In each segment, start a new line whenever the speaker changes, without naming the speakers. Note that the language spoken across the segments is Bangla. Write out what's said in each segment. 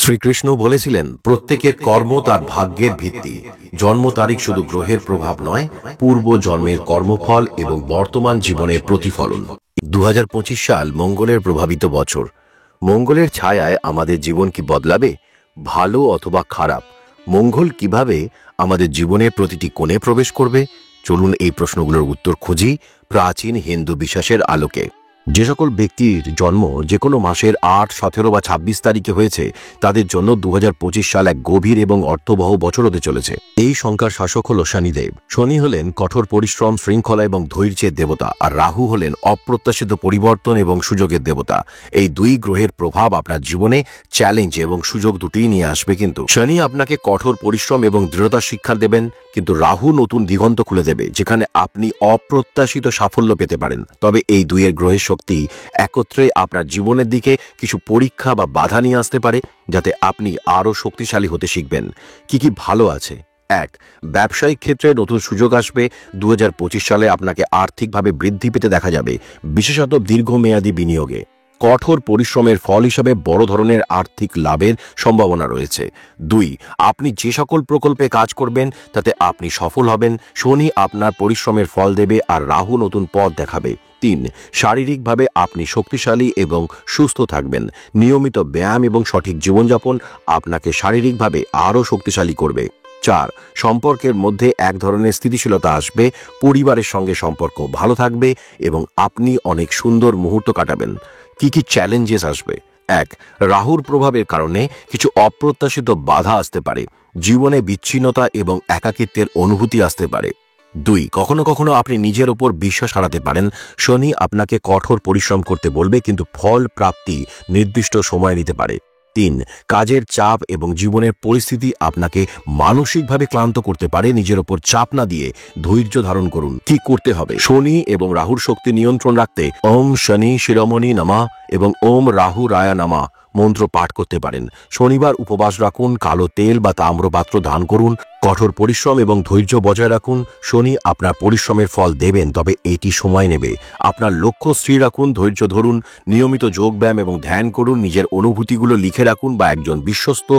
শ্রীকৃষ্ণ বলেছিলেন, প্রত্যেকের কর্ম তার ভাগ্যের ভিত্তি। জন্ম তারিখ শুধু গ্রহের প্রভাব নয়, পূর্ব জন্মের কর্মফল এবং বর্তমান জীবনের প্রতিফলন। 2025 সাল মঙ্গলের প্রভাবিত বছর। মঙ্গলের ছায়ায় আমাদের জীবন কি বদলাবে, ভালো অথবা খারাপ? মঙ্গল কিভাবে আমাদের জীবনের প্রতিটি কোণে প্রবেশ করবে? চলুন এই প্রশ্নগুলোর উত্তর খুঁজি প্রাচীন হিন্দু বিশ্বাসের আলোকে। যে সকল ব্যক্তির জন্ম যে কোনো মাসের 8, 17 বা 26 তারিখে হয়েছে, তাদের জন্য 2025 সাল এক গভীর এবং অর্থবহ বছর হতে চলেছে। এই সংখ্যার শাসক হল শনিদেব। শনি হলেন কঠোর পরিশ্রম, শৃঙ্খলা এবং ধৈর্যের দেবতা, আর রাহু হলেন অপ্রত্যাশিত পরিবর্তন এবং সুযোগের দেবতা। এই দুই গ্রহের প্রভাব আপনার জীবনে চ্যালেঞ্জ এবং সুযোগ দুটিই নিয়ে আসবে। কিন্তু শনি আপনাকে কঠোর পরিশ্রম এবং দৃঢ়তার শিক্ষা দেবেন, কিন্তু রাহু নতুন দিগন্ত খুলে দেবে, যেখানে আপনি অপ্রত্যাশিত সাফল্য পেতে পারেন। তবে এই দুইয়ের গ্রহের শক্তি একত্রে আপনার জীবনের দিকে কিছু পরীক্ষা বা বাধা নিয়ে আসতে পারে, যাতে আপনি আরও শক্তিশালী হতে শিখবেন। কি কি ভালো আছে? 1. ব্যবসায়িক ক্ষেত্রে নতুন সুযোগ আসবে। 2025 সালে আপনাকে আর্থিকভাবে বৃদ্ধি পেতে দেখা যাবে, বিশেষত দীর্ঘমেয়াদী বিনিয়োগে। কঠোর পরিশ্রমের ফল হিসাবে বড় ধরনের আর্থিক লাভের সম্ভাবনা রয়েছে। 2. আপনি যে সকল প্রকল্পে কাজ করবেন তাতে আপনি সফল হবেন। শনি আপনার পরিশ্রমের ফল দেবে, আর রাহু নতুন পথ দেখাবে। 3. শারীরিকভাবে আপনি শক্তিশালী এবং সুস্থ থাকবেন। নিয়মিত ব্যায়াম এবং সঠিক জীবনযাপন আপনাকে শারীরিকভাবে আরও শক্তিশালী করবে। 4. সম্পর্কের মধ্যে এক ধরনের স্থিতিশীলতা আসবে। পরিবারের সঙ্গে সম্পর্ক ভালো থাকবে এবং আপনি অনেক সুন্দর মুহূর্ত কাটাবেন। কি কি চ্যালেঞ্জেস আসবে? 1. রাহুর প্রভাবের কারণে কিছু অপ্রত্যাশিত বাধা আসতে পারে। জীবনে বিচ্ছিন্নতা এবং একাকিত্বের অনুভূতি আসতে পারে। 2. কখনো কখনো আপনি নিজের ওপর বিশ্বাস হারাতে পারেন। শনি আপনাকে কঠোর পরিশ্রম করতে বলবে, কিন্তু ফল প্রাপ্তি নির্দিষ্ট সময় নিতে পারে। 3. কাজের চাপ এবং জীবনের পরিস্থিতি আপনাকে মানসিকভাবে ক্লান্ত করতে পারে। নিজের ওপর চাপ না দিয়ে ধৈর্য ধারণ করুন। কি করতে হবে? শনি এবং রাহুর শক্তি নিয়ন্ত্রণ রাখতে ওম শনি শিরোমণি নমঃ এবং ওম রাহু রায়া নমঃ মন্ত্র পাঠ করতে পারেন। শনিবার উপবাস রাখুন, কালো তেল বা তাম্রপাত্র দান করুন। কঠোর পরিশ্রম এবং ধৈর্য বজায় রাখুন। শনি আপনার পরিশ্রমের ফল দেবেন, তবে এটি সময় নেবে। আপনার লক্ষ্য স্থির রাখুন, ধৈর্য ধরুন, নিয়মিত যোগব্যায়াম এবং ধ্যান করুন। নিজের অনুভূতিগুলো লিখে রাখুন বা একজন বিশ্বস্ত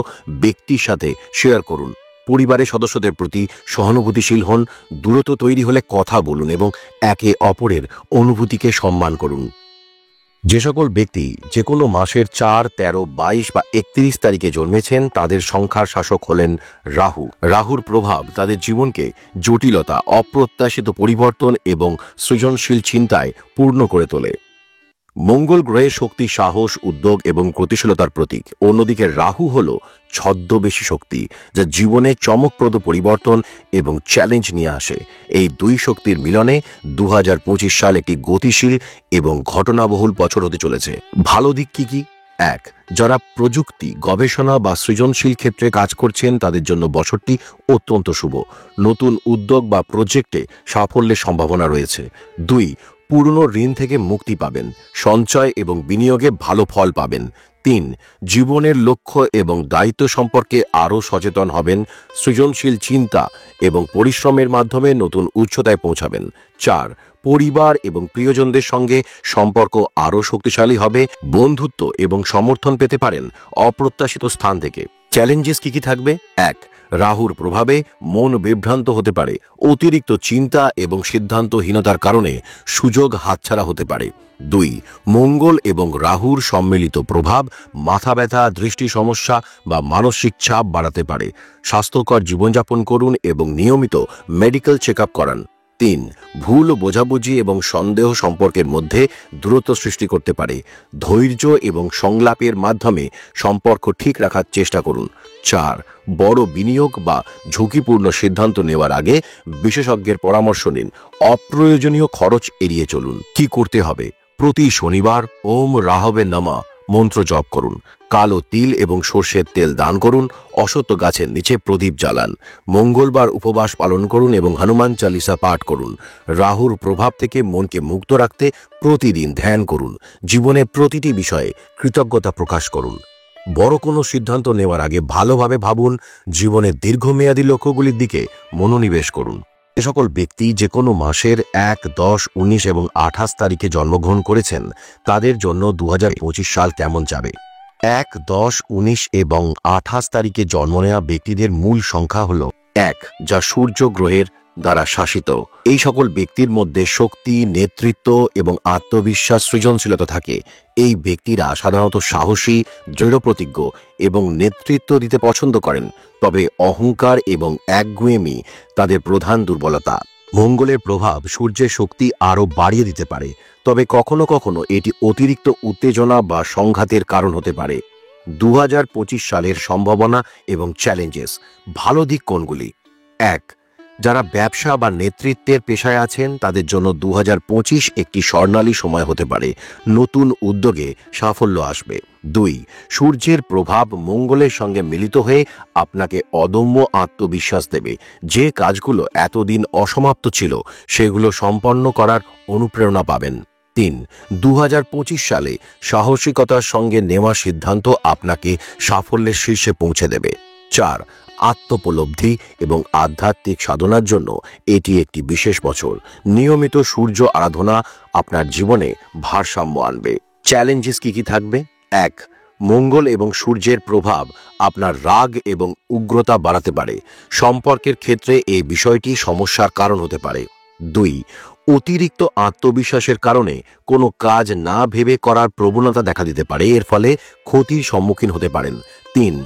ব্যক্তির সাথে শেয়ার করুন। পরিবারের সদস্যদের প্রতি সহানুভূতিশীল হন। দূরত্ব তৈরি হলে কথা বলুন এবং একে অপরের অনুভূতিকে সম্মান করুন। যে সকল ব্যক্তি যে কোনো মাসের 4, 13, 22 বা 31 তারিখে জন্মেছেন, তাদের সংখ্যার শাসক হলেন রাহু। রাহুর প্রভাব তাদের জীবনকে জটিলতা, অপ্রত্যাশিত পরিবর্তন এবং সৃজনশীল চিন্তায় পূর্ণ করে তোলে। মঙ্গল গ্রহের শক্তি সাহস, উদ্যোগ এবং গতিশীলতার প্রতীক। অন্যদিকে রাহু হল ছদ্মবেশী শক্তি, যা জীবনে চমকপ্রদ পরিবর্তন এবং চ্যালেঞ্জ নিয়ে আসে। এই দুই শক্তির মিলনে 2025 সাল একটি গতিশীল এবং ঘটনাবহুল বছর হতে চলেছে। ভালো দিক কি কি? 1. যারা প্রযুক্তি, গবেষণা বা সৃজনশীল ক্ষেত্রে কাজ করছেন, তাদের জন্য বছরটি অত্যন্ত শুভ। নতুন উদ্যোগ বা প্রজেক্টে সাফল্যের সম্ভাবনা রয়েছে। 2. পুরনো ঋণ থেকে মুক্তি পাবেন। সঞ্চয় এবং বিনিয়োগে ভালো ফল পাবেন। 3. জীবনের লক্ষ্য এবং দায়িত্ব সম্পর্কে আরও সচেতন হবেন। সৃজনশীল চিন্তা এবং পরিশ্রমের মাধ্যমে নতুন উচ্চতায় পৌঁছাবেন। 4. পরিবার এবং প্রিয়জনদের সঙ্গে সম্পর্ক আরও শক্তিশালী হবে। বন্ধুত্ব এবং সমর্থন পেতে পারেন অপ্রত্যাশিত স্থান থেকে। চ্যালেঞ্জেস কি কি থাকবে? 1. রাহুর প্রভাবে মন বিভ্রান্ত হতে পারে। অতিরিক্ত চিন্তা এবং সিদ্ধান্তহীনতার কারণে সুযোগ হাতছাড়া হতে পারে। 2. মঙ্গল এবং রাহুর সম্মিলিত প্রভাব মাথা ব্যথা, দৃষ্টি সমস্যা বা মানসিক চাপ বাড়াতে পারে। স্বাস্থ্যকর জীবনযাপন করুন এবং নিয়মিত মেডিকেল চেক আপ করান। 3. ভুল বোঝাবুঝি এবং সন্দেহ সম্পর্কের মধ্যে দূরত্ব সৃষ্টি করতে পারে। ধৈর্য এবং সংলাপের মাধ্যমে সম্পর্ক ঠিক রাখার চেষ্টা করুন। 4. বড় বিনিয়োগ বা ঝুঁকিপূর্ণ সিদ্ধান্ত নেওয়ার আগে বিশেষজ্ঞের পরামর্শ নিন। অপ্রয়োজনীয় খরচ এড়িয়ে চলুন। কি করতে হবে? প্রতি শনিবার ওম রাহবে নমঃ মন্ত্র জপ করুন। কালো তিল এবং সর্ষের তেল দান করুন। অশ্বত্থ গাছের নিচে প্রদীপ জ্বালান। মঙ্গলবার উপবাস পালন করুন এবং হনুমান চালিসা পাঠ করুন। রাহুর প্রভাব থেকে মনকে মুক্ত রাখতে প্রতিদিন ধ্যান করুন। জীবনে প্রতিটি বিষয়ে কৃতজ্ঞতা প্রকাশ করুন। বড় কোনো সিদ্ধান্ত নেওয়ার আগে ভালোভাবে ভাবুন। জীবনের দীর্ঘমেয়াদী লক্ষ্যগুলির দিকে মনোনিবেশ করুন। যে সকল ব্যক্তি যে কোনো মাসের 1, 10, 19 এবং 28 তারিখে জন্মগ্রহণ করেছেন, তাদের জন্য 2025 সাল কেমন যাবে? 1, 10, 19 এবং 28 তারিখে জন্ম নেওয়া ব্যক্তিদের মূল সংখ্যা হল 1, যা সূর্য গ্রহের দ্বারা শাসিত। এই সকল ব্যক্তির মধ্যে শক্তি, নেতৃত্ব এবং আত্মবিশ্বাস, সৃজনশীলতা থাকে। এই ব্যক্তিরা সাধারণত সাহসী, দৃঢ়প্রতিজ্ঞ এবং নেতৃত্ব দিতে পছন্দ করেন, তবে অহংকার এবং একগুঁয়েমি তাদের প্রধান দুর্বলতা। মঙ্গলের প্রভাব সূর্যের শক্তি আরও বাড়িয়ে দিতে পারে, তবে কখনো কখনো এটি অতিরিক্ত উত্তেজনা বা সংঘাতের কারণ হতে পারে। 2025 সালের সম্ভাবনা এবং চ্যালেঞ্জেস। ভালো দিক কোনগুলি? 1, যারা ব্যবসা বা নেতৃত্বের পেশায় আছেন তাদের জন্য 2025 একটি স্বর্ণালী সময় হতে পারে। নতুন উদ্যোগে সাফল্য আসবে। 2, সূর্যের প্রভাব মঙ্গলের সঙ্গে মিলিত হয়ে আপনাকে অদম্য আত্মবিশ্বাস দেবে। যে কাজগুলো এতদিন অসমাপ্ত ছিল সেগুলো সম্পন্ন করার অনুপ্রেরণা পাবেন। 3, 2025 সালে সাহসিকতার সঙ্গে নেওয়া সিদ্ধান্ত আপনাকে সাফল্যের শীর্ষে পৌঁছে দেবে। 4, আত্মোপলব্ধি এবং আধ্যাত্মিক সাধনার জন্য এটি একটি বিশেষ বছর। নিয়মিত সূর্য আরাধনা আপনার জীবনে ভারসাম্য আনবে। চ্যালেঞ্জেস কি কি থাকবে? 1, মঙ্গল এবং সূর্যের প্রভাব আপনার রাগ এবং উগ্রতা বাড়াতে পারে। সম্পর্কের ক্ষেত্রে এই বিষয়টি সমস্যার কারণ হতে পারে। 2, অতিরিক্ত আত্মবিশ্বাসের কারণে কোনো কাজ না ভেবে করার প্রবণতা দেখা দিতে পারে, এর ফলে ক্ষতির সম্মুখীন হতে পারেন। 3,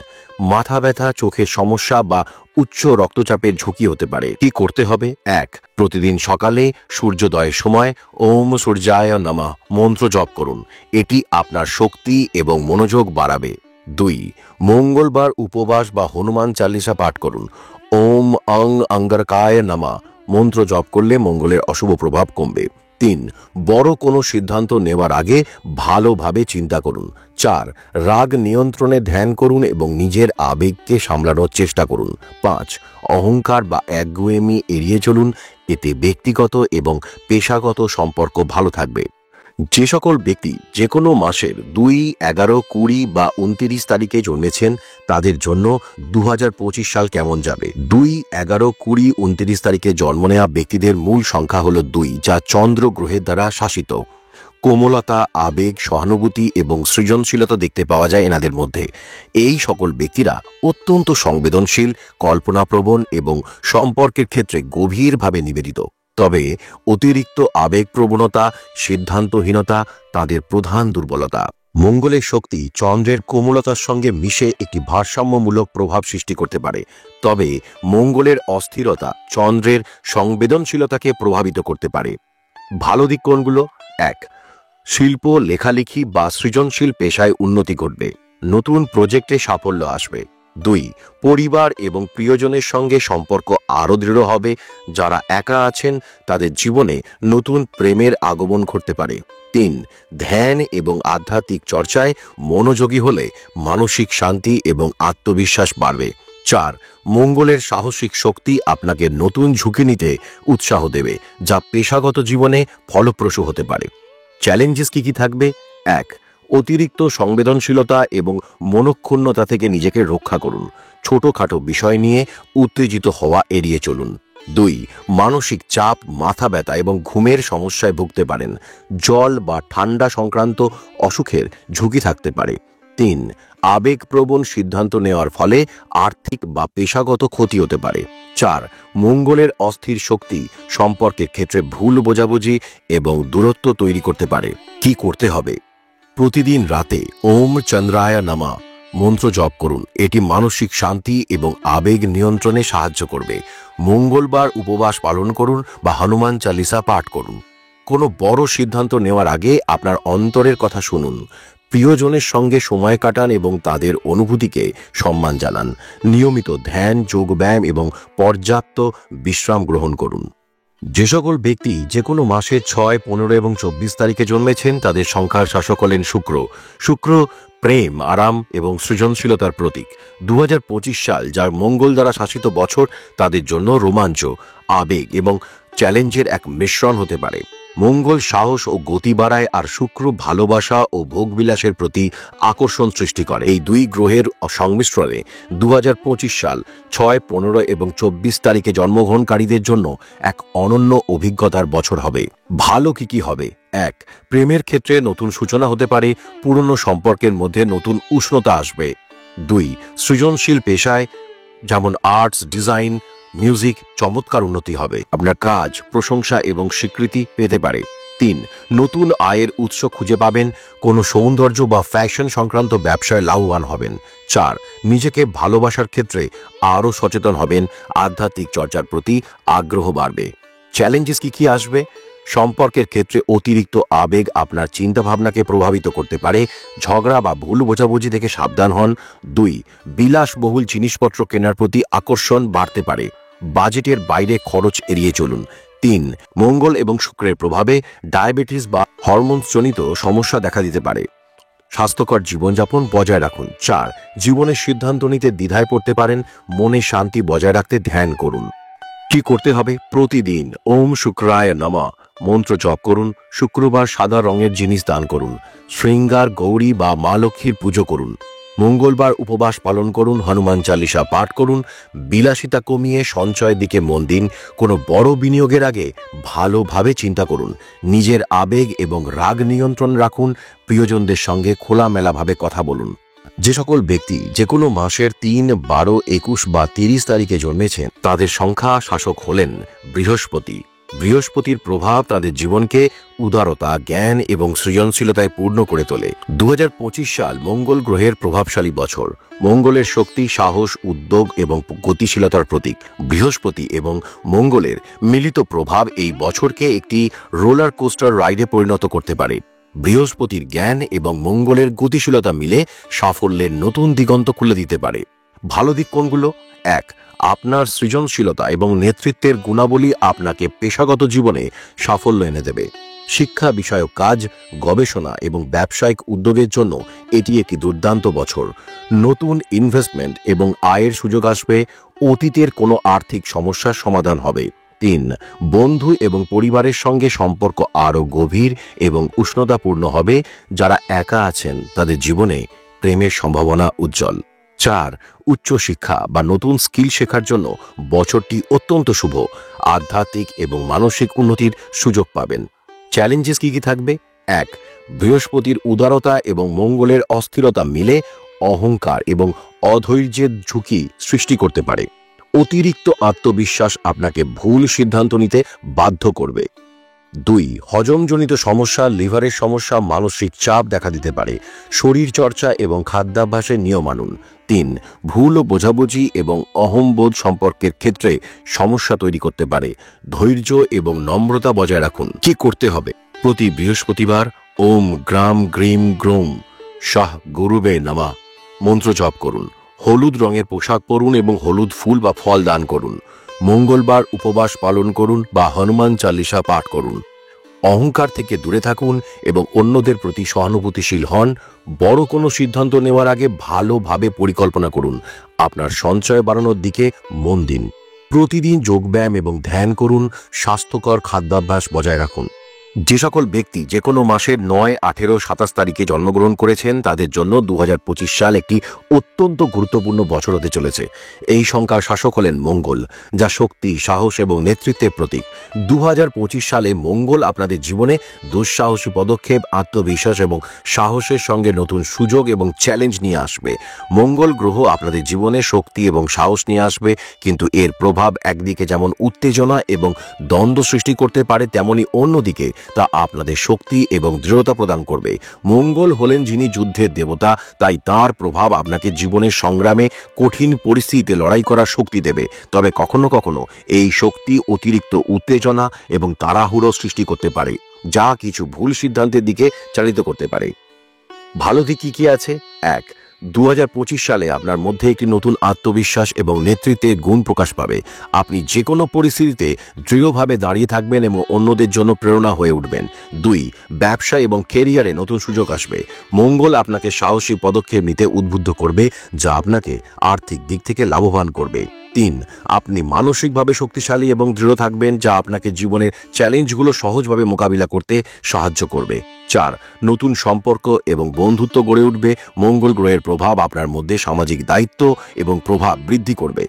মাথা ব্যথা, চোখের সমস্যা বা উচ্চ রক্তচাপের ঝুঁকি হতে পারে। কি করতে হবে? 1, প্রতিদিন সকালে সূর্যোদয়ের সময় ওম সূর্যায় নমঃ মন্ত্র জপ করুন। এটি আপনার শক্তি এবং মনোযোগ বাড়াবে। 2, মঙ্গলবার উপবাস বা হনুমান চালিসা পাঠ করুন। ওম অং অঙ্গারকায় নমঃ মন্ত্র জপ করলে মঙ্গলের অশুভ প্রভাব কমবে। 3, বড় কোনো সিদ্ধান্ত নেওয়ার আগে ভালোভাবে চিন্তা করুন। 4, রাগ নিয়ন্ত্রণে ধ্যান করুন এবং নিজের আবেগকে সামলানোর চেষ্টা করুন। 5, অহংকার বা একগুঁয়েমি এড়িয়ে চলুন, এতে ব্যক্তিগত এবং পেশাগত সম্পর্ক ভালো থাকবে। যে সকল ব্যক্তি যে কোনো মাসের 2, 11, 20 বা 29 তারিখে জন্মেছেন তাদের জন্য 2025 সাল কেমন যাবে? 2, 11, 20, 29 তারিখে জন্ম নেওয়া ব্যক্তিদের মূল সংখ্যা হল 2, যা চন্দ্র গ্রহের দ্বারা শাসিত। কোমলতা, আবেগ, সহানুভূতি এবং সৃজনশীলতা দেখতে পাওয়া যায় এনাদের মধ্যে। এই সকল ব্যক্তিরা অত্যন্ত সংবেদনশীল, কল্পনাপ্রবণ এবং সম্পর্কের ক্ষেত্রে গভীরভাবে নিবেদিত। তবে অতিরিক্ত আবেগপ্রবণতা, সিদ্ধান্তহীনতা তাদের প্রধান দুর্বলতা। মঙ্গলের শক্তি চন্দ্রের কোমলতার সঙ্গে মিশে একটি ভারসাম্যমূলক প্রভাব সৃষ্টি করতে পারে, তবে মঙ্গলের অস্থিরতা চন্দ্রের সংবেদনশীলতাকে প্রভাবিত করতে পারে। ভালো দিক কোনগুলো? 1, শিল্প, লেখালেখি বা সৃজনশীল পেশায় উন্নতি ঘটবে। নতুন প্রজেক্টে সাফল্য আসবে। 2, পরিবার এবং প্রিয়জনের সঙ্গে সম্পর্ক আরও দৃঢ় হবে। যারা একা আছেন তাদের জীবনে নতুন প্রেমের আগমন ঘটতে পারে। 3, ধ্যান এবং আধ্যাত্মিক চর্চায় মনোযোগী হলে মানসিক শান্তি এবং আত্মবিশ্বাস বাড়বে। 4, মঙ্গলের সাহসিক শক্তি আপনাকে নতুন ঝুঁকি নিতে উৎসাহ দেবে, যা পেশাগত জীবনে ফলপ্রসূ হতে পারে। চ্যালেঞ্জেস কি কি থাকবে? 1, অতিরিক্ত সংবেদনশীলতা এবং মনক্ষুণ্ণতা থেকে নিজেকে রক্ষা করুন। ছোটখাটো বিষয় নিয়ে উত্তেজিত হওয়া এড়িয়ে চলুন। 2, মানসিক চাপ, মাথা ব্যথা এবং ঘুমের সমস্যায় ভুগতে পারেন। জল বা ঠান্ডা সংক্রান্ত অসুখের ঝুঁকি থাকতে পারে। 3, আবেগপ্রবণ সিদ্ধান্ত নেওয়ার ফলে আর্থিক বা পেশাগত ক্ষতি হতে পারে। 4, মঙ্গলের অস্থির শক্তি সম্পর্কের ক্ষেত্রে ভুল বোঝাবুঝি এবং দূরত্ব তৈরি করতে পারে। কি করতে হবে? প্রতিদিন রাতে ওম চন্দ্রায় নমঃ মন্ত্র জপ করুন। এটি মানসিক শান্তি এবং আবেগ নিয়ন্ত্রণে সাহায্য করবে। মঙ্গলবার উপবাস পালন করুন বা হনুমান চালিসা পাঠ করুন। কোনো বড় সিদ্ধান্ত নেওয়ার আগে আপনার অন্তরের কথা শুনুন। প্রিয়জনের সঙ্গে সময় কাটান এবং তাদের অনুভূতিকে সম্মান জানান। নিয়মিত ধ্যান, যোগব্যায়াম এবং পর্যাপ্ত বিশ্রাম গ্রহণ করুন। যে সকল ব্যক্তি যে কোনো মাসের 6, 15 এবং 24 তারিখে জন্মেছেন তাদের সংখ্যার শাসক হলেন শুক্র। শুক্র প্রেম, আরাম এবং সৃজনশীলতার প্রতীক। 2025 সাল, যার মঙ্গল দ্বারা শাসিত বছর, তাদের জন্য রোমাঞ্চ, আবেগ এবং চ্যালেঞ্জের এক মিশ্রণ হতে পারে। মঙ্গল সাহস ও গতি বাড়ায়, আর শুক্র ভালোবাসা ও ভোগবিলাসের প্রতি আকর্ষণ সৃষ্টি করে। এই দুই গ্রহের সংমিশ্রণে 2025 সাল 6, 15 এবং 24 তারিখে জন্মগ্রহণকারীদের জন্য এক অনন্য অভিজ্ঞতার বছর হবে। ভালো কি হবে? 1. প্রেমের ক্ষেত্রে নতুন সূচনা হতে পারে, পুরনো সম্পর্কের মধ্যে নতুন উষ্ণতা আসবে। 2. সৃজনশীল পেশায় যেমন আর্টস, ডিজাইন, মিউজিক চমৎকার উন্নতি হবে। আপনার কাজ প্রশংসা এবং স্বীকৃতি পেতে পারে। 3. নতুন আয়ের উৎস খুঁজে পাবেন, কোনো সৌন্দর্য বা ফ্যাশন সংক্রান্ত ব্যবসায় লাভবান হবেন। 4. নিজেকে ভালোবাসার ক্ষেত্রে আরও সচেতন হবেন, আধ্যাত্মিক চর্চার প্রতি আগ্রহ বাড়বে। চ্যালেঞ্জেস কি আসবে? সম্পর্কের ক্ষেত্রে অতিরিক্ত আবেগ আপনার চিন্তাভাবনাকে প্রভাবিত করতে পারে, ঝগড়া বা ভুল বোঝাবুঝি থেকে সাবধান হন। 2. বিলাসবহুল জিনিসপত্র কেনার প্রতি আকর্ষণ বাড়তে পারে, বাজেটের বাইরে খরচ এড়িয়ে চলুন। 3. মঙ্গল এবং শুক্রের প্রভাবে ডায়াবেটিস বা হরমোনজনিত সমস্যা দেখা দিতে পারে, স্বাস্থ্যকর জীবনযাপন বজায় রাখুন। 4. জীবনের সিদ্ধান্ত নিতে দ্বিধায় পড়তে পারেন, মনে শান্তি বজায় রাখতে ধ্যান করুন। কি করতে হবে? প্রতিদিন ওম শুক্রায় নমঃ মন্ত্র জপ করুন, শুক্রবার সাদা রঙের জিনিস দান করুন, শৃঙ্গার, গৌরী বা মা লক্ষ্মীর পুজো করুন, মঙ্গলবার উপবাস পালন করুন, হনুমান চালিসা পাঠ করুন। বিলাসিতা কমিয়ে সঞ্চয়ের দিকে মন দিন। কোনো বড় বিনিয়োগের আগে ভালোভাবে চিন্তা করুন। নিজের আবেগ এবং রাগ নিয়ন্ত্রণ রাখুন। প্রিয়জনদের সঙ্গে খোলামেলাভাবে কথা বলুন। যে সকল ব্যক্তি যে কোনো মাসের 3, 12, 21 বা 30 তারিখে জন্মেছেন তাদের সংখ্যা শাসক হলেন বৃহস্পতি। বৃহস্পতির প্রভাব তাদের জীবনকে উদারতা, জ্ঞান এবং সৃজনশীলতায় পূর্ণ করে তোলে। 2025 সাল মঙ্গল গ্রহের প্রভাবশালী বছর। মঙ্গলের শক্তি, সাহস, উদ্যোগ এবং গতিশীলতার প্রতীক। বৃহস্পতি এবং মঙ্গলের মিলিত প্রভাব এই বছরকে একটি রোলার কোস্টার রাইডে পরিণত করতে পারে। বৃহস্পতির জ্ঞান এবং মঙ্গলের গতিশীলতা মিলে সাফল্যের নতুন দিগন্ত খুলে দিতে পারে। ভালো দিক কোনগুলো? 1. আপনার সৃজনশীলতা এবং নেতৃত্বের গুণাবলী আপনাকে পেশাগত জীবনে সাফল্য এনে দেবে। শিক্ষা বিষয়ক কাজ, গবেষণা এবং ব্যবসায়িক উদ্যোগের জন্য এটি একটি দুর্দান্ত বছর। নতুন ইনভেস্টমেন্ট এবং আয়ের সুযোগ আসবে। অতীতের কোনো আর্থিক সমস্যার সমাধান হবে। 3. বন্ধু এবং পরিবারের সঙ্গে সম্পর্ক আরও গভীর এবং উষ্ণতাপূর্ণ হবে। যারা একা আছেন তাদের জীবনে প্রেমের সম্ভাবনা উজ্জ্বল। 4. উচ্চশিক্ষা বা নতুন স্কিল শেখার জন্য বছরটি অত্যন্ত শুভ। আধ্যাত্মিক এবং মানসিক উন্নতির সুযোগ পাবেন। চ্যালেঞ্জেস কি থাকবে? 1. বৃহস্পতির উদারতা এবং মঙ্গলের অস্থিরতা মিলে অহংকার এবং অধৈর্যের ঝুঁকি সৃষ্টি করতে পারে। অতিরিক্ত আত্মবিশ্বাস আপনাকে ভুল সিদ্ধান্ত নিতে বাধ্য করবে। 2. হজমজনিত সমস্যা, লিভারের সমস্যা, মানসিক চাপ দেখা দিতে পারে। শরীর চর্চা এবং খাদ্যাভ্যাসে নিয়ম আনুন। 3. ভুল বোঝাবুঝি এবং অহংবোধ সম্পর্কের ক্ষেত্রে সমস্যা তৈরি করতে পারে। ধৈর্য এবং নম্রতা বজায় রাখুন। কি করতে হবে? প্রতি বৃহস্পতিবার ওম গ্রাম গ্রিম গ্রোম শাহ গুরুবে নমঃ মন্ত্র জপ করুন। হলুদ রঙের পোশাক পরুন এবং হলুদ ফুল বা ফল দান করুন। মঙ্গলবার উপবাস পালন করুন বা হনুমান চালিসা পাঠ করুন। অহংকার থেকে দূরে থাকুন এবং অন্যদের প্রতি সহানুভূতিশীল হন। বড় কোনো সিদ্ধান্ত নেওয়ার আগে ভালোভাবে পরিকল্পনা করুন। আপনার সঞ্চয় বাড়ানোর দিকে মন দিন। প্রতিদিন যোগব্যায়াম এবং ধ্যান করুন। স্বাস্থ্যকর খাদ্যাভ্যাস বজায় রাখুন। যে সকল ব্যক্তি যে কোনো মাসের 9, 18, 27 তারিখে জন্মগ্রহণ করেছেন তাদের জন্য 2025 সাল একটি অত্যন্ত গুরুত্বপূর্ণ বছর হতে চলেছে। এই সংখ্যার শাসক হলেন মঙ্গল, যা শক্তি, সাহস এবং নেতৃত্বের প্রতীক। 2025 সালে মঙ্গল আপনাদের জীবনে দুঃসাহসী পদক্ষেপ, আত্মবিশ্বাস এবং সাহসের সঙ্গে নতুন সুযোগ এবং চ্যালেঞ্জ নিয়ে আসবে। মঙ্গল গ্রহ আপনাদের জীবনে শক্তি এবং সাহস নিয়ে আসবে, কিন্তু এর প্রভাব একদিকে যেমন উত্তেজনা এবং দ্বন্দ্ব সৃষ্টি করতে পারে, তেমনি অন্যদিকে তা আপনাদের শক্তি এবং দৃঢ়তা প্রদান করবে। মঙ্গল হলেন যিনি যুদ্ধের দেবতা, তাই তার প্রভাব আপনাকে জীবনের সংগ্রামে কঠিন পরিস্থিতিতে লড়াই করার শক্তি দেবে। তবে কখনো কখনো এই শক্তি অতিরিক্ত উত্তেজনা এবং তাড়াহুড়ো সৃষ্টি করতে পারে, যা কিছু ভুল সিদ্ধান্তের দিকে চালিত করতে পারে। ভালো দিক কি আছে? 1. 2025 সালে আপনার মধ্যে একটি নতুন আত্মবিশ্বাস এবং নেতৃত্বের গুণ প্রকাশ পাবে। আপনি যে কোনো পরিস্থিতিতে দৃঢ়ভাবে দাঁড়িয়ে থাকবেন এবং অন্যদের জন্য প্রেরণা হয়ে উঠবেন। 2. ব্যবসা এবং কেরিয়ারে নতুন সুযোগ আসবে। মঙ্গল আপনাকে সাহসী পদক্ষেপ নিতে উদ্বুদ্ধ করবে, যা আপনাকে আর্থিক দিক থেকে লাভবান করবে। 3. আপনি মানসিকভাবে শক্তিশালী এবং দৃঢ় থাকবেন, যা আপনাকে জীবনের চ্যালেঞ্জগুলো সহজভাবে মোকাবিলা করতে সাহায্য করবে। 4. নতুন সম্পর্ক এবং বন্ধুত্ব গড়ে উঠবে। মঙ্গল গ্রহের প্রভাব আপনার মধ্যে সামাজিক দায়িত্ব এবং প্রভাব বৃদ্ধি করবে।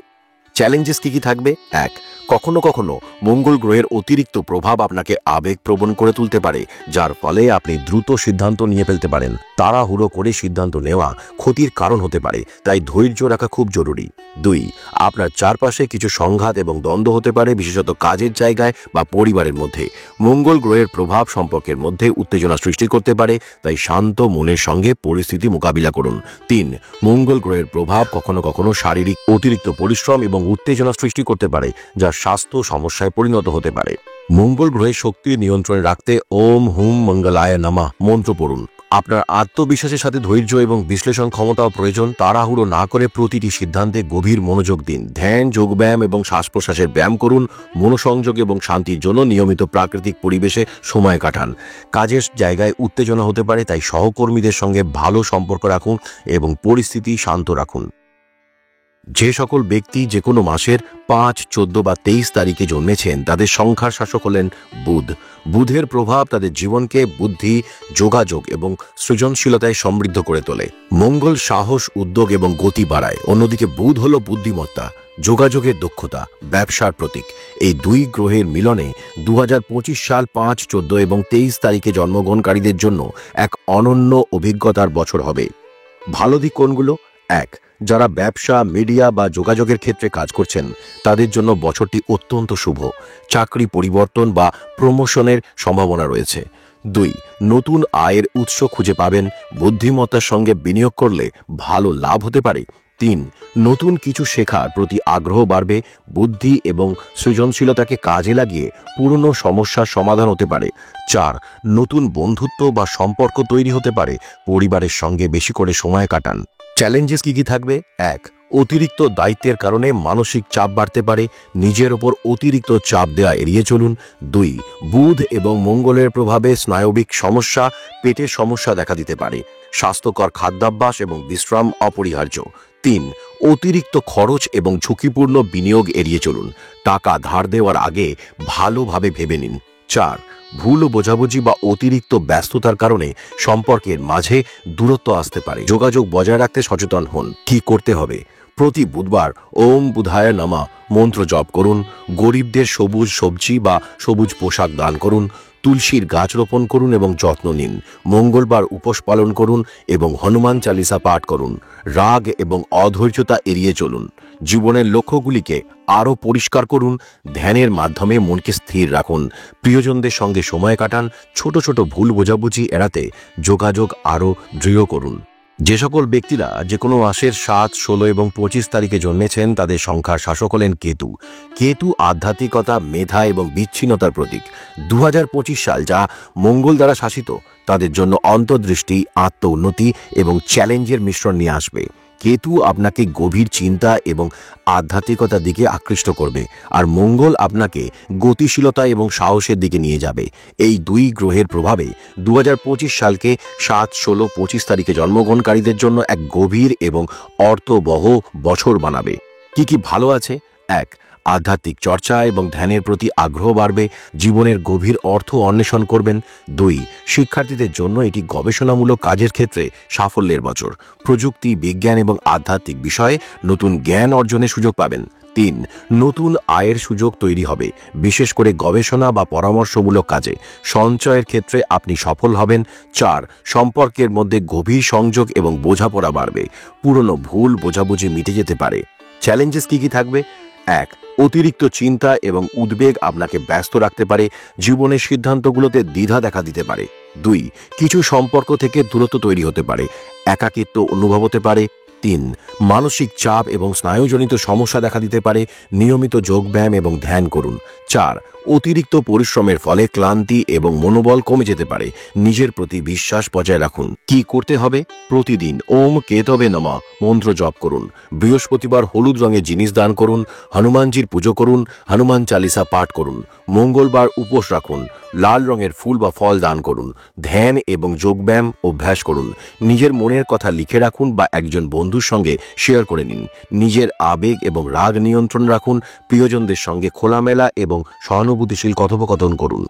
চ্যালেঞ্জেস কি থাকবে? 1. কখনো কখনো মঙ্গল গ্রহের অতিরিক্ত প্রভাব আপনাকে আবেগপ্রবণ করে তুলতে পারে, যার ফলে আপনি দ্রুত সিদ্ধান্ত নিয়ে ফেলতে পারেন। তাড়াহুড়ো করে সিদ্ধান্ত নেওয়া ক্ষতির কারণ হতে পারে, তাই ধৈর্য রাখা খুব জরুরি। 2. আপনার চারপাশে কিছু সংঘাত এবং দ্বন্দ্ব হতে পারে, বিশেষত কাজের জায়গায় বা পরিবারের মধ্যে। মঙ্গল গ্রহের প্রভাব সম্পর্কের মধ্যে উত্তেজনা সৃষ্টি করতে পারে, তাই শান্ত মনের সঙ্গে পরিস্থিতি মোকাবিলা করুন। 3. মঙ্গল গ্রহের প্রভাব কখনো কখনো শারীরিক অতিরিক্ত পরিশ্রম এবং উত্তেজনা সৃষ্টি করতে পারে, যা স্বাস্থ্য সমস্যায় পরিণত হতে পারে। মঙ্গল গ্রহের শক্তি নিয়ন্ত্রণে রাখতে ওম হুম মঙ্গলায় নমঃ মন্ত্র পড়ুন। আপনার আত্মবিশ্বাসের সাথে ধৈর্য এবং বিশ্লেষণ ক্ষমতাও প্রয়োজন। তাড়াহুড়ো না করে প্রতিটি সিদ্ধান্তে গভীর মনোযোগ দিন। ধ্যান, যোগব্যায়াম এবং শ্বাস প্রশ্বাসের ব্যায়াম করুন। মনোসংযোগ এবং শান্তির জন্য নিয়মিত প্রাকৃতিক পরিবেশে সময় কাটান। কাজের জায়গায় উত্তেজনা হতে পারে, তাই সহকর্মীদের সঙ্গে ভালো সম্পর্ক রাখুন এবং পরিস্থিতি শান্ত রাখুন। যে সকল ব্যক্তি যে কোনো মাসের 5, 14 বা 23 তারিখে জন্মেছেন, তাদের সংখ্যার শাসক হলেন বুধ। বুধের প্রভাব তাদের জীবনকে বুদ্ধি, যোগাযোগ এবং সৃজনশীলতায় সমৃদ্ধ করে তোলে। মঙ্গল সাহস, উদ্যোগ এবং গতি বাড়ায়। অন্যদিকে বুধ হল বুদ্ধিমত্তা, যোগাযোগের দক্ষতা, ব্যবসার প্রতীক। এই দুই গ্রহের মিলনে 2025 সাল 5, 14 এবং 23 তারিখে জন্মগ্রহণকারীদের জন্য এক অনন্য অভিজ্ঞতার বছর হবে। ভালো দিক কোনগুলো? 1. যারা ব্যবসা, মিডিয়া বা যোগাযোগের ক্ষেত্রে কাজ করছেন, তাদের জন্য বছরটি অত্যন্ত শুভ। চাকরি পরিবর্তন বা প্রমোশনের সম্ভাবনা রয়েছে। 2. নতুন আয়ের উৎস খুঁজে পাবেন। বুদ্ধিমত্তার সঙ্গে বিনিয়োগ করলে ভালো লাভ হতে পারে। 3. নতুন কিছু শেখার প্রতি আগ্রহ বাড়বে। বুদ্ধি এবং সৃজনশীলতাকে কাজে লাগিয়ে পুরনো সমস্যার সমাধান হতে পারে। 4. নতুন বন্ধুত্ব বা সম্পর্ক তৈরি হতে পারে। পরিবারের সঙ্গে বেশি করে সময় কাটান। চ্যালেঞ্জেস কি থাকবে? 1. অতিরিক্ত দায়িত্বের কারণে মানসিক চাপ বাড়তে পারে। নিজের ওপর অতিরিক্ত চাপ দেওয়া এড়িয়ে চলুন। 2. বুধ এবং মঙ্গলের প্রভাবে স্নায়বিক সমস্যা, পেটের সমস্যা দেখা দিতে পারে। স্বাস্থ্যকর খাদ্যাভ্যাস এবং বিশ্রাম অপরিহার্য। 3. অতিরিক্ত খরচ এবং ঝুঁকিপূর্ণ বিনিয়োগ এড়িয়ে চলুন। টাকা ধার দেওয়ার আগে ভালোভাবে ভেবে নিন। 4. ভুল বোঝাবুঝি বা অতিরিক্ত ব্যস্ততার কারণে সম্পর্কের মাঝে দূরত্ব আসতে পারে। যোগাযোগ বজায় রাখতে সচেতন হন। কি করতে হবে? প্রতি বুধবার ওম বুধায় নমঃ মন্ত্র জপ করুন। গরিবদের সবুজ সবজি বা সবুজ পোশাক দান করুন। তুলসীর গাছ রোপণ করুন এবং যত্ন নিন। মঙ্গলবার উপোস পালন করুন এবং হনুমান চালিসা পাঠ করুন। রাগ এবং অধৈর্যতা এড়িয়ে চলুন। জীবনের লক্ষ্যগুলিকে আরও পরিষ্কার করুন। ধ্যানের মাধ্যমে মনকে স্থির রাখুন। প্রিয়জনদের সঙ্গে সময় কাটান। ছোট ছোট ভুল বোঝাবুঝি এড়াতে যোগাযোগ আরও দৃঢ় করুন। যে সকল ব্যক্তিরা যে কোনো মাসের 7, 16 এবং 25 তারিখে জন্মেছেন, তাদের সংখ্যার শাসক হলেন কেতু। কেতু আধ্যাত্মিকতা, মেধা এবং বিচ্ছিন্নতার প্রতীক। 2025 সাল যা মঙ্গল দ্বারা শাসিত, তাদের জন্য অন্তর্দৃষ্টি, আত্ম উন্নতি এবং চ্যালেঞ্জের মিশ্রণ নিয়ে আসবে। কেতু আপনাকে গভীর চিন্তা এবং আধ্যাত্মিকতার দিকে আকৃষ্ট করবে, আর মঙ্গল আপনাকে গতিশীলতা এবং সাহসের দিকে নিয়ে যাবে। এই দুই গ্রহের প্রভাবে 2025 সালকে 7, 16, 25 তারিখে জন্মগ্রহণকারীদের জন্য এক গভীর এবং অর্থবহ বছর বানাবে। কি ভালো আছে? 1. আধ্যাত্মিক চর্চা এবং ধ্যানের প্রতি আগ্রহ বাড়বে। জীবনের গভীর অর্থ অন্বেষণ করবেন। 2. শিক্ষার্থীদের জন্য এটি গবেষণামূলক কাজের ক্ষেত্রে সাফল্যের বছর। প্রযুক্তি, বিজ্ঞান এবং আধ্যাত্মিক বিষয়ে নতুন জ্ঞান অর্জনের সুযোগ পাবেন। 3. নতুন আয়ের সুযোগ তৈরি হবে, বিশেষ করে গবেষণা বা পরামর্শমূলক কাজে। সঞ্চয়ের ক্ষেত্রে আপনি সফল হবেন। 4. সম্পর্কের মধ্যে গভীর সংযোগ এবং বোঝাপড়া বাড়বে। পুরনো ভুল বোঝাবুঝি মিটে যেতে পারে। চ্যালেঞ্জেস কি থাকবে? 1. অতিরিক্ত চিন্তা এবং উদ্বেগ আপনাকে ব্যস্ত রাখতে পারে। জীবনের সিদ্ধান্তগুলোতে দ্বিধা দেখা দিতে পারে। 2. কিছু সম্পর্ক থেকে দূরত্ব তৈরি হতে পারে। একাকিত্ব অনুভব হতে পারে। 3. মানসিক চাপ এবং স্নায়ুজনিত সমস্যা দেখা দিতে পারে। নিয়মিত যোগব্যায়াম এবং ধ্যান করুন। 4. অতিরিক্ত পরিশ্রমের ফলে ক্লান্তি এবং মনোবল কমে যেতে পারে। নিজের প্রতি বিশ্বাস বজায় রাখুন। কি করতে হবে? প্রতিদিন ওম কেতবে নমঃ মন্ত্র জপ করুন। বৃহস্পতিবার হলুদ রঙের জিনিস দান করুন। হনুমানজির পুজো করুন। হনুমান চালিসা পাঠ করুন। মঙ্গলবার উপোস রাখুন। লাল রঙের ফুল বা ফল দান করুন। ধ্যান এবং যোগব্যায়াম অভ্যাস করুন। নিজের মনের কথা লিখে রাখুন বা একজন বন্ধুর সঙ্গে শেয়ার করে নিন। নিজের আবেগ এবং রাগ নিয়ন্ত্রণ রাখুন। প্রিয়জনদের সঙ্গে খোলামেলা এবং সহানুভূতিশীল কথোপকথন করুন।